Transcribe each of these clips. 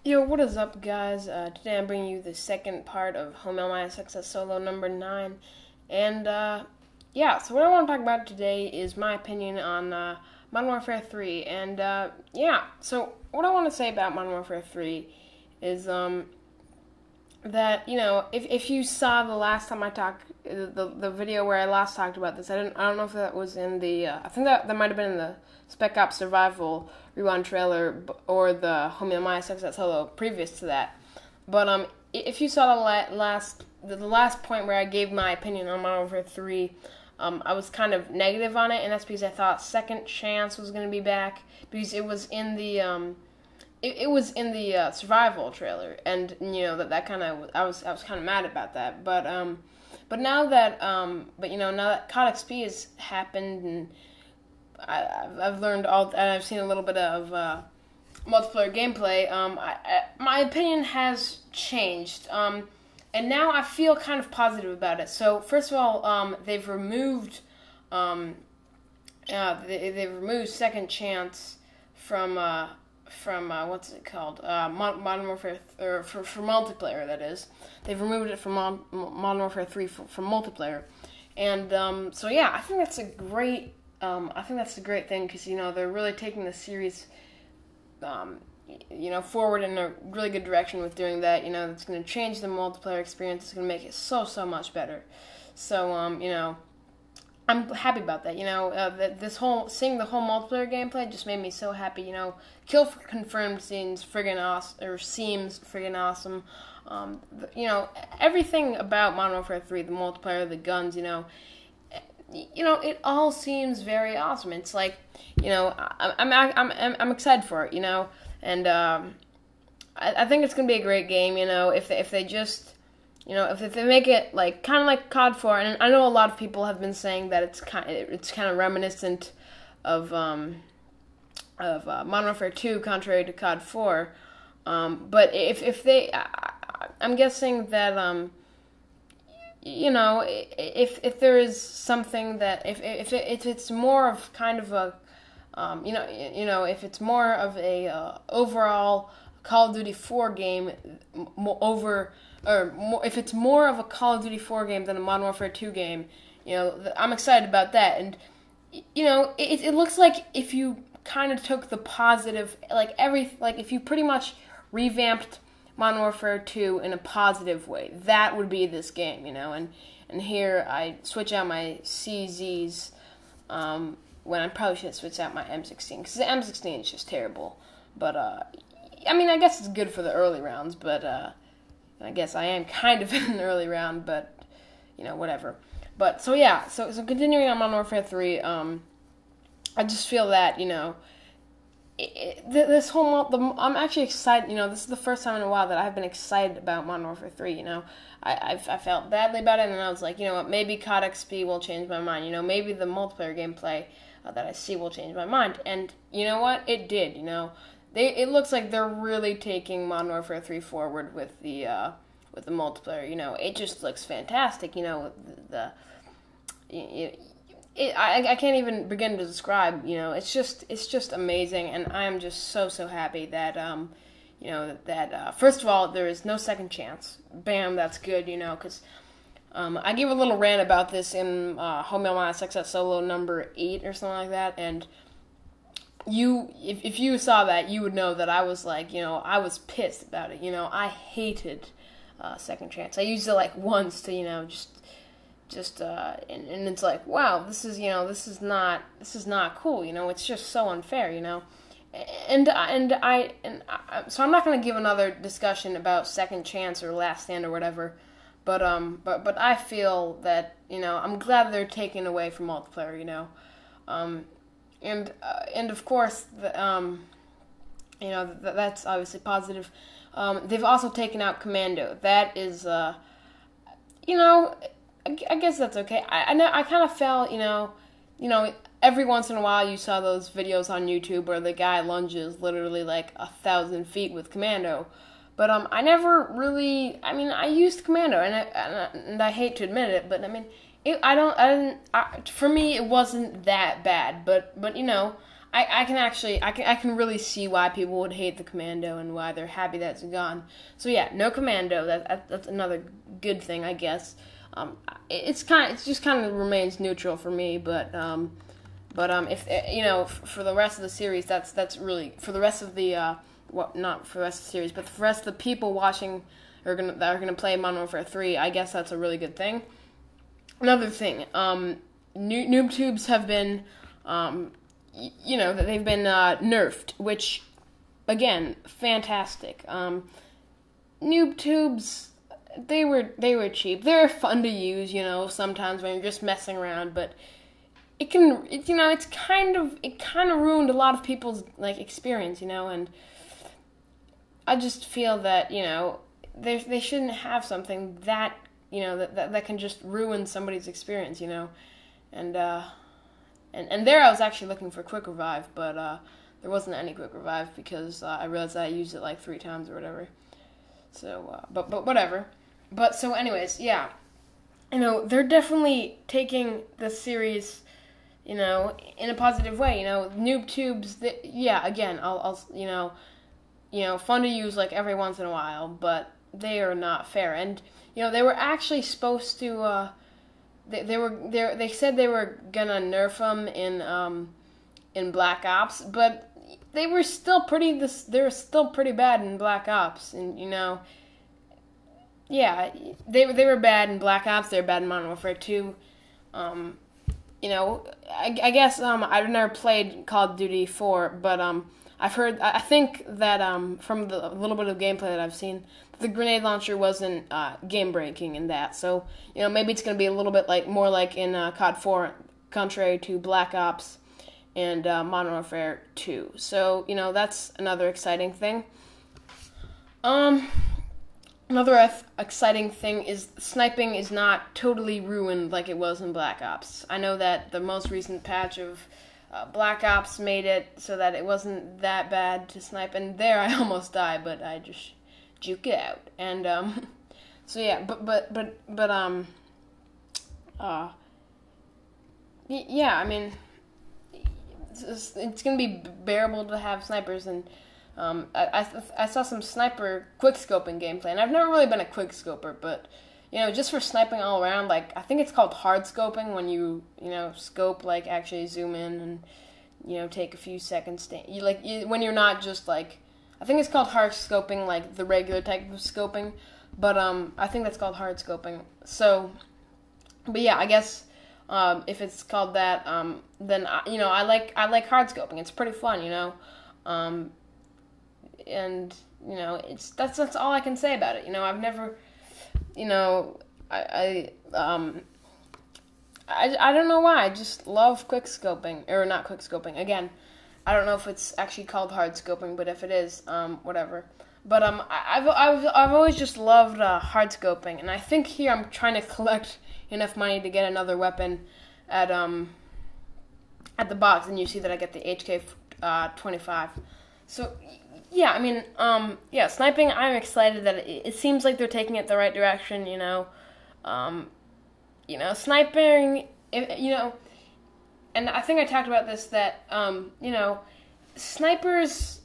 Yo, what is up, guys? Today I'm bringing you the second part of Homiealmaya Success Solo number 9. And, so what I want to talk about today is my opinion on Modern Warfare 3. And, so what I want to say about Modern Warfare 3 is, that, if you saw the last time I talked, the video where I last talked about this, I don't know if that was in the, I think that might have been in the Spec Ops Survival Rewind trailer or the Homiealmaya Success Solo previous to that. But if you saw the last point where I gave my opinion on Modern Warfare 3, I was kind of negative on it, and that's because I thought Second Chance was going to be back because it was in the it was in the survival trailer, and that kind of I was kind of mad about that. But now that now that COD XP has happened, and I've learned and I've seen a little bit of multiplayer gameplay. My opinion has changed, and now I feel kind of positive about it. So first of all, they've removed they've removed Second Chance from what's it called? Modern Warfare, or for multiplayer, that is. They've removed it from Modern Warfare 3 for multiplayer. And, I think that's a great, thing, because, they're really taking the series, forward in a really good direction with doing that. It's going to change the multiplayer experience. It's going to make it so much better. So, I'm happy about that. Seeing the whole multiplayer gameplay just made me so happy. Kill confirmed seems friggin' awesome. Everything about Modern Warfare 3, the multiplayer, the guns, it all seems very awesome. It's like, I'm excited for it, and I think it's gonna be a great game. If they just if they make it kind of like COD 4, and I know a lot of people have been saying that it's kind of reminiscent of Modern Warfare 2, contrary to COD 4. But if they, I'm guessing that if there is something that if it's more of kind of a if it's more of a overall Call of Duty 4 game if it's more of a Call of Duty 4 game than a Modern Warfare 2 game, I'm excited about that. And, it looks like if you kind of took the positive, if you pretty much revamped Modern Warfare 2 in a positive way, that would be this game, and here I switch out my CZs, when I probably should switch out my M16, because the M16 is just terrible. But, I guess it's good for the early rounds, but, I guess I am kind of in an early round, but, whatever. But, so continuing on Modern Warfare 3, I just feel that, I'm actually excited, this is the first time in a while that I've been excited about Modern Warfare 3, I felt badly about it, and then I was like, maybe COD XP will change my mind, maybe the multiplayer gameplay that I see will change my mind, and you know what, it did, it looks like they're really taking Modern Warfare 3 forward with the multiplayer. It just looks fantastic. I can't even begin to describe. It's just amazing, and I am just so happy that first of all, there is no second chance. Bam, that's good. Because I gave a little rant about this in Homiealmaya Success Solo number 8 or something like that, and if you saw that, you would know that I was I was pissed about it. I hated Second Chance. I used it once to, and it's like, wow, this is not cool. It's just so unfair. So I'm not going to give another discussion about Second Chance or Last Stand or whatever. But I feel that I'm glad they're taking away from multiplayer. And of course, that's obviously positive. They've also taken out Commando. That is, I guess that's okay. I kind of felt, every once in a while you saw those videos on YouTube where the guy lunges literally 1,000 feet with Commando. But I never really, I used Commando, and I hate to admit it, but for me, it wasn't that bad, but I can really see why people would hate the commando and why they're happy that it's gone. So yeah, no commando. That's another good thing, I guess. It just kind of remains neutral for me, but if for the rest of the series, that's really for the rest of the not for the rest of the series, but for the rest of the people watching that are gonna play Modern Warfare 3, I guess that's a really good thing. Another thing, noob tubes have been, they've been nerfed, which, again, fantastic. Noob tubes, they were cheap. They're fun to use, sometimes when you're just messing around, but it kind of ruined a lot of people's experience, and I just feel that they shouldn't have something that that can just ruin somebody's experience, and there I was actually looking for quick revive, but there wasn't any quick revive because I realized I used it 3 times or whatever. So, but whatever. But so, anyways, yeah, they're definitely taking the series, in a positive way. Noob tubes. Again, I'll fun to use every once in a while, but they are not fair. And they were actually supposed to. They said they were gonna nerf them in Black Ops, but they were still pretty bad in Black Ops, and they were bad in Black Ops. They were bad in Modern Warfare 2. I guess I've never played Call of Duty 4, but I think that from the little bit of gameplay that I've seen, the grenade launcher wasn't game breaking in that. So maybe it's going to be a little bit more like in COD 4, contrary to Black Ops and Modern Warfare 2. So that's another exciting thing. Another exciting thing is sniping is not totally ruined like it was in Black Ops. I know that the most recent patch of Black Ops made it so that it wasn't that bad to snipe, and there I almost died, but I just juke it out. And so yeah, yeah, I mean, it's gonna be bearable to have snipers, and I saw some sniper quickscoping gameplay, and I've never really been a quickscoper, but just for sniping all around, I think it's called hard scoping when you scope, actually zoom in and take a few seconds when you're not just I think it's called hard scoping, the regular type of scoping, but I think that's called hard scoping. So, but yeah, I guess if it's called that, then I like hard scoping. It's pretty fun, and that's all I can say about it. I've never, I don't know why. I just love quick scoping, or not quick scoping. Again, I don't know if it's actually called hard scoping, but if it is, whatever. But I've always just loved hard scoping, and I think here I'm trying to collect enough money to get another weapon at the box, and you see that I get the HK 25. So yeah, I mean, sniping. I'm excited that it seems like they're taking it the right direction. Sniping. And I think I talked about this, that snipers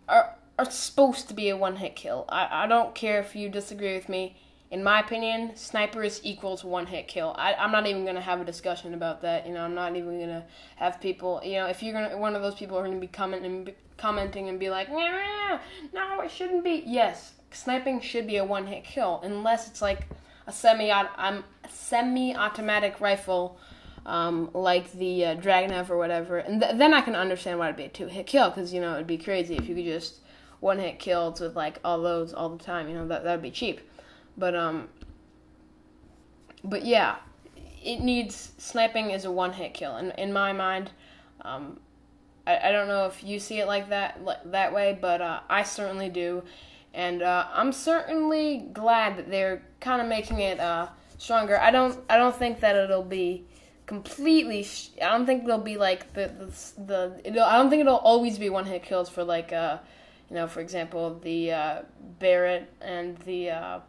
are supposed to be a one-hit kill. I don't care if you disagree with me. In my opinion, snipers equals one-hit kill. I'm not even going to have a discussion about that. I'm not even going to have people, if you're one of those people who are going to be commenting and be like, no, it shouldn't be. Yes, sniping should be a one-hit kill, unless it's a semi-automatic rifle, like the Dragunov or whatever, and then I can understand why it'd be a two-hit kill, because it'd be crazy if you could just one-hit kills with all those all the time. That'd be cheap. But yeah, sniping is a one-hit kill, and in my mind, I don't know if you see it that way, but I certainly do, and I'm certainly glad that they're kind of making it stronger. I don't think that it'll be completely. I don't think they'll be I don't think it'll always be one-hit kills for for example, the Barrett and the.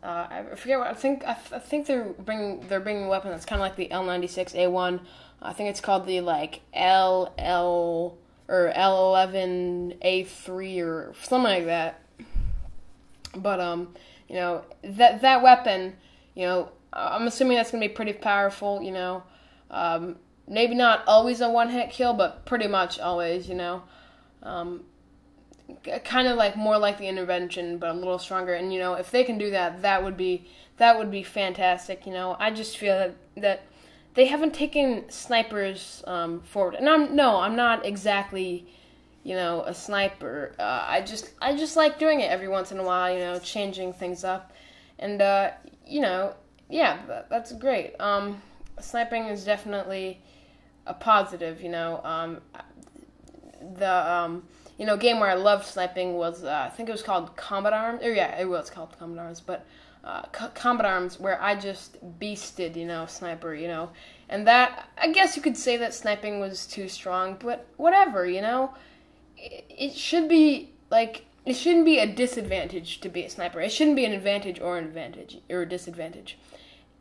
I forget what I think. I think they're bringing a weapon that's kind of like the L96A1 I think it's called the like LL or L11A3 or something like that. But you know, that weapon, you know, I'm assuming that's gonna be pretty powerful. You know, maybe not always a one-hit kill, but pretty much always. You know, kind of like more like the intervention, but a little stronger. And you know, if they can do that, that would be fantastic. You know, I just feel that they haven't taken snipers forward, and I'm not exactly, you know, a sniper. I just like doing it every once in a while, you know, changing things up, and you know, yeah, that's great. Sniping is definitely a positive, you know. The you know, game where I loved sniping was I think it was called Combat Arms, or yeah, it was called Combat Arms, but Combat Arms, where I just beasted, you know, sniper, you know, and that, I guess you could say that sniping was too strong, but whatever, you know. It should be like, it shouldn't be a disadvantage to be a sniper. It shouldn't be an advantage or a disadvantage.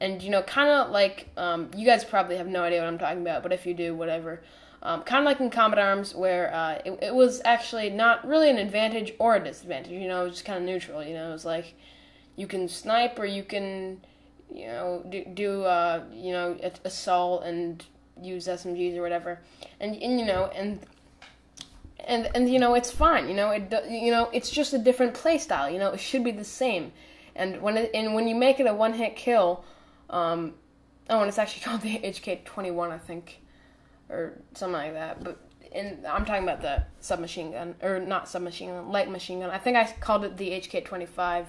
And you know, kind of like you guys probably have no idea what I'm talking about, but if you do, whatever. Kind of like in Combat Arms, where it was actually not really an advantage or a disadvantage. You know, it was just kind of neutral. You know, it was like you can snipe or you can, you know, do you know, assault and use SMGs or whatever. And you know, and you know, it's fine. You know, you know, it's just a different play style. You know, it should be the same. And when you make it a one-hit kill, and it's actually called the HK-21, I think, or something like that. But I'm talking about the submachine gun, or not submachine gun, light machine gun. I think I called it the HK-25,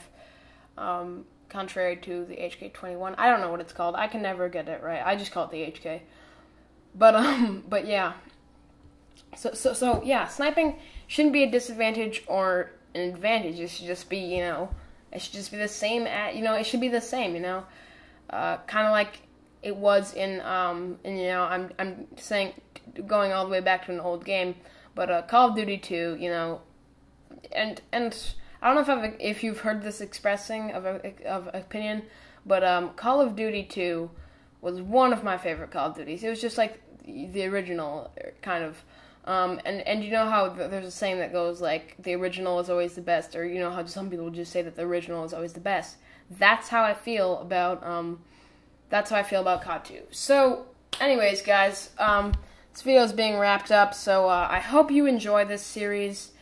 contrary to the HK-21. I don't know what it's called. I can never get it right. I just call it the HK. But yeah. So yeah, sniping shouldn't be a disadvantage or an advantage. It should just be, you know, it should just be the same you know, it should be the same, you know, kind of like it was in you know, I'm saying, going all the way back to an old game, but Call of Duty 2, you know, and I don't know if you've heard this expressing of opinion, but Call of Duty 2 was one of my favorite Call of Duties. It was just like the original, kind of. And you know how there's a saying that goes like, the original is always the best, or you know how some people just say that the original is always the best. That's how I feel about COD 2. So, anyways, guys, this video is being wrapped up. So I hope you enjoy this series,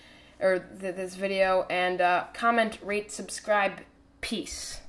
or this video, and comment, rate, subscribe. Peace.